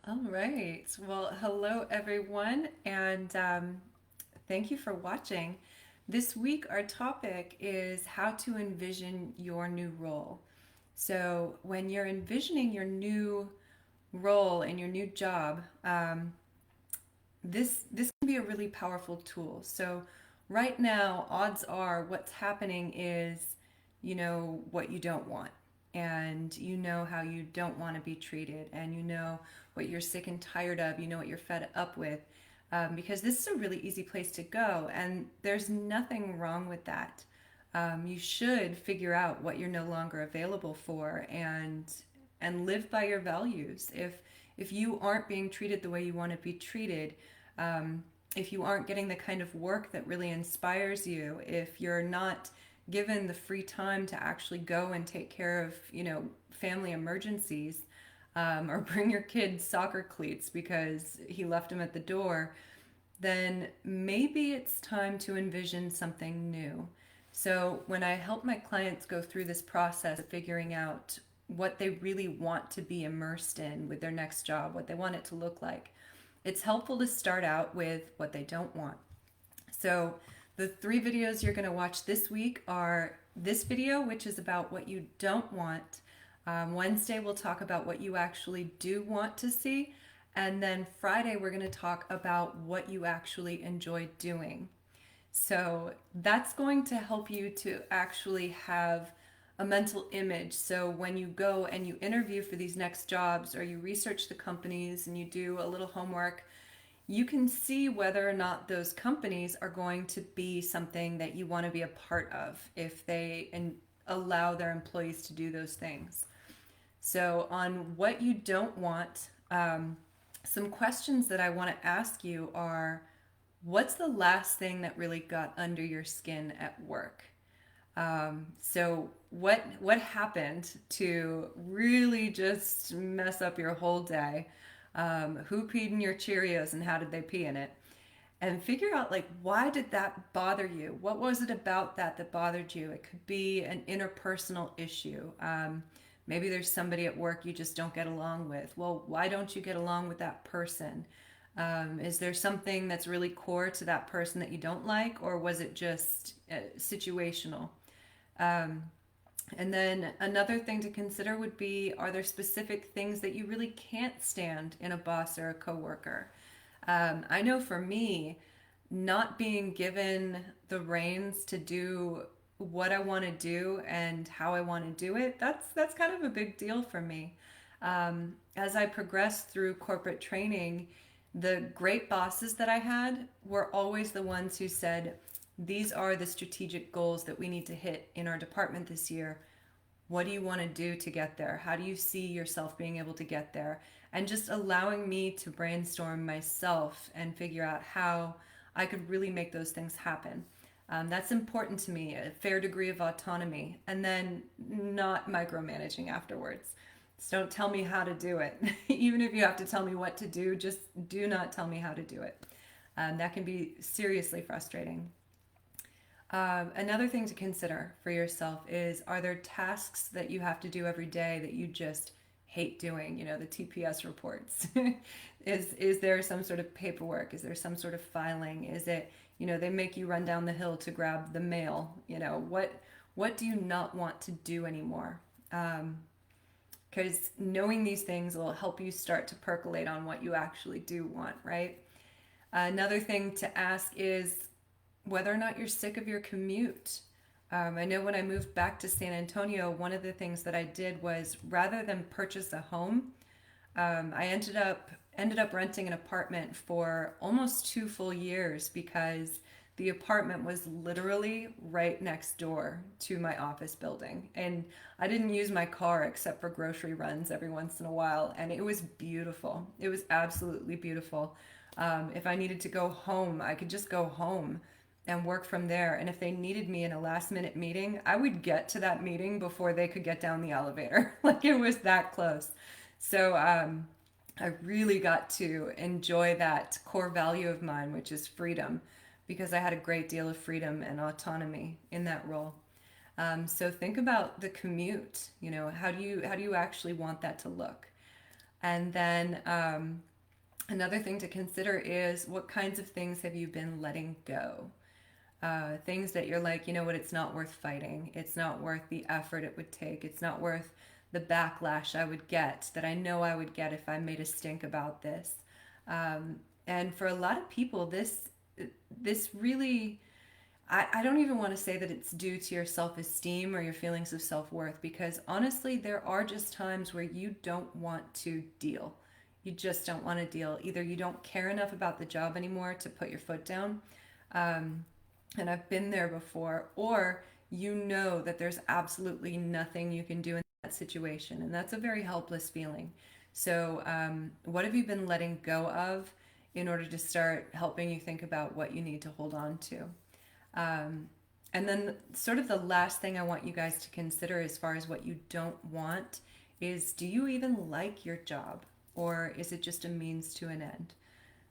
All right. Well, hello everyone, and thank you for watching. This week, our topic is how to envision your new role. So, when you're envisioning your new role and your new job, this can be a really powerful tool. So, right now, odds are what's happening is you know what you don't want, and you know how you don't want to be treated, and you know what you're sick and tired of, you know what you're fed up with, because this is a really easy place to go, and there's nothing wrong with that. You should figure out what you're no longer available for, and live by your values. If you aren't being treated the way you want to be treated, um, if you aren't getting the kind of work that really inspires you, if you're not given the free time to actually go and take care of, family emergencies, or bring your kid soccer cleats because he left them at the door, then maybe it's time to envision something new. So, when I help my clients go through this process of figuring out what they really want to be immersed in with their next job, what they want it to look like, it's helpful to start out with what they don't want. So, the three videos you're going to watch this week are this video, which is about what you don't want. Wednesday, we'll talk about what you actually do want to see. And then Friday, we're going to talk about what you actually enjoy doing. So that's going to help you to actually have a mental image. So when you go and you interview for these next jobs, or you research the companies and you do a little homework, you can see whether or not those companies are going to be something that you want to be a part of if they allow their employees to do those things. So, on what you don't want, some questions that I want to ask you are: what's the last thing that really got under your skin at work? So what happened to really just mess up your whole day? Who peed in your Cheerios and how did they pee in it? And figure out, like, why did that bother you? What was it about that bothered you? It could be an interpersonal issue. Maybe there's somebody at work you just don't get along with. Well, why don't you get along with that person? Is there something that's really core to that person that you don't like, or was it just situational? Um, and then another thing to consider would be, are there specific things that you really can't stand in a boss or a coworker? I know for me, not being given the reins to do what I want to do and how I want to do it, that's kind of a big deal for me. As I progressed through corporate training, the great bosses that I had were always the ones who said, these are the strategic goals that we need to hit in our department this year. What do you want to do to get there? How do you see yourself being able to get there? And just allowing me to brainstorm myself and figure out how I could really make those things happen. That's important to me, a fair degree of autonomy, and then not micromanaging afterwards. So don't tell me how to do it. Even if you have to tell me what to do, just do not tell me how to do it. That can be seriously frustrating. Another thing to consider for yourself is, are there tasks that you have to do every day that you just hate doing? The TPS reports. Is there some sort of paperwork? Is there some sort of filing? Is it, they make you run down the hill to grab the mail? What do you not want to do anymore? Because knowing these things will help you start to percolate on what you actually do want, right? Another thing to ask is whether or not you're sick of your commute. I know when I moved back to San Antonio, one of the things that I did was, rather than purchase a home, I ended up renting an apartment for almost 2 full years, because the apartment was literally right next door to my office building, and I didn't use my car except for grocery runs every once in a while, and it was beautiful. It was absolutely beautiful. If I needed to go home, I could just go home and work from there. And if they needed me in a last minute meeting, I would get to that meeting before they could get down the elevator. Like, it was that close. So I really got to enjoy that core value of mine, which is freedom, because I had a great deal of freedom and autonomy in that role. So think about the commute. How do you actually want that to look? And then another thing to consider is what kinds of things have you been letting go? Things that you're like, you know what, it's not worth fighting. It's not worth the effort it would take. It's not worth the backlash I would get that I know I would get if I made a stink about this. And for a lot of people, this really, I don't even want to say that it's due to your self esteem or your feelings of self worth, because honestly, there are just times where you don't want to deal. You just don't want to deal. Either you don't care enough about the job anymore to put your foot down, um, and I've been there before, or you know that there's absolutely nothing you can do in that situation, and that's a very helpless feeling. So, what have you been letting go of in order to start helping you think about what you need to hold on to? Um, and then, sort of the last thing I want you guys to consider as far as what you don't want is, do you even like your job? Or is it just a means to an end?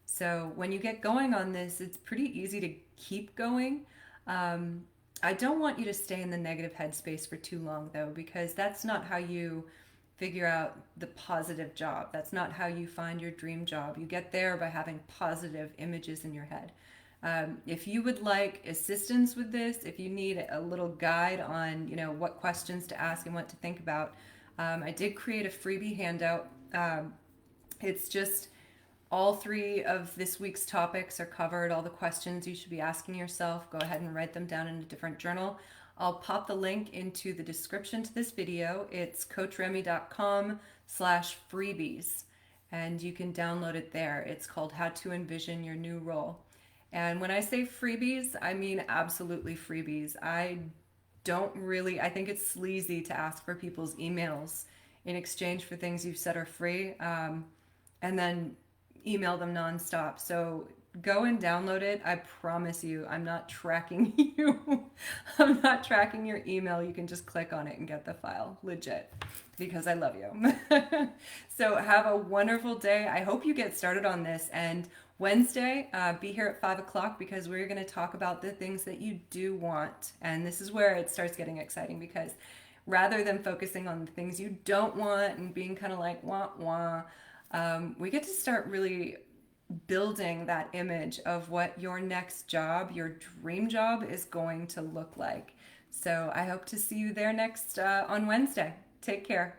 So when you get going on this, it's pretty easy to keep going. Um, I don't want you to stay in the negative headspace for too long, though, because that's not how you figure out the positive job. That's not how you find your dream job. You get there by having positive images in your head. If you would like assistance with this, if you need a little guide on, what questions to ask and what to think about, I did create a freebie handout. It's just all three of this week's topics are covered, all the questions you should be asking yourself. Go ahead and write them down in a different journal. I'll pop the link into the description to this video. It's coachremy.com/freebies, and you can download it there. It's called How to Envision Your New Role. And when I say freebies, I mean absolutely freebies. I think it's sleazy to ask for people's emails in exchange for things you've said are free, and then email them nonstop. So go and download it. I promise you, I'm not tracking you. I'm not tracking your email. You can just click on it and get the file, legit, because I love you. So have a wonderful day. I hope you get started on this. And Wednesday, be here at 5 o'clock, because we're going to talk about the things that you do want. And this is where it starts getting exciting, because rather than focusing on the things you don't want and being kind of like wah wah, we get to start really building that image of what your next job, your dream job, is going to look like. So I hope to see you there next on Wednesday. Take care.